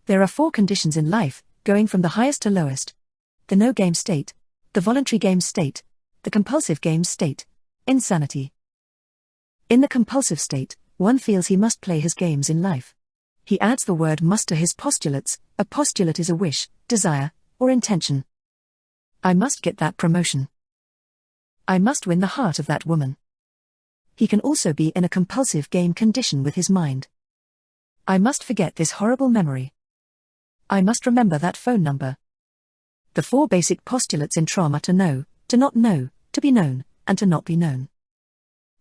There are 4 conditions in life, going from the highest to lowest. The no-game state, the voluntary games state, the compulsive games state, insanity. In the compulsive state, one feels he must play his games in life. He adds the word must to his postulates. A postulate is a wish, desire, or intention. I must get that promotion. I must win the heart of that woman. He can also be in a compulsive game condition with his mind. I must forget this horrible memory. I must remember that phone number. The 4 basic postulates in TROM are to know, to not know, to be known, and to not be known.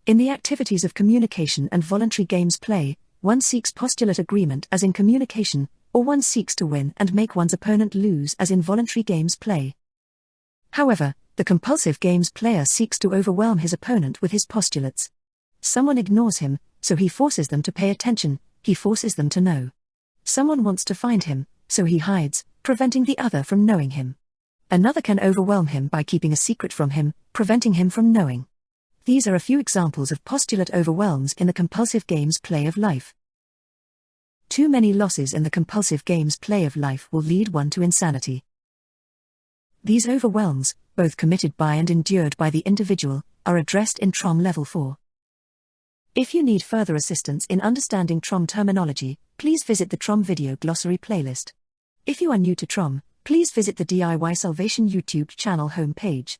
In the activities of communication and voluntary games play, one seeks postulate agreement as in communication, or one seeks to win and make one's opponent lose as in voluntary games play. However, the compulsive games player seeks to overwhelm his opponent with his postulates. Someone ignores him, so he forces them to pay attention, he forces them to know. Someone wants to find him, so he hides, preventing the other from knowing him. Another can overwhelm him by keeping a secret from him, preventing him from knowing. These are a few examples of postulate overwhelms in the compulsive games play of life. Too many losses in the compulsive games play of life will lead one to insanity. These overwhelms, both committed by and endured by the individual, are addressed in TROM Level 4. If you need further assistance in understanding TROM terminology, please visit the TROM video glossary playlist. If you are new to TROM, please visit the DIY Salvation YouTube channel homepage.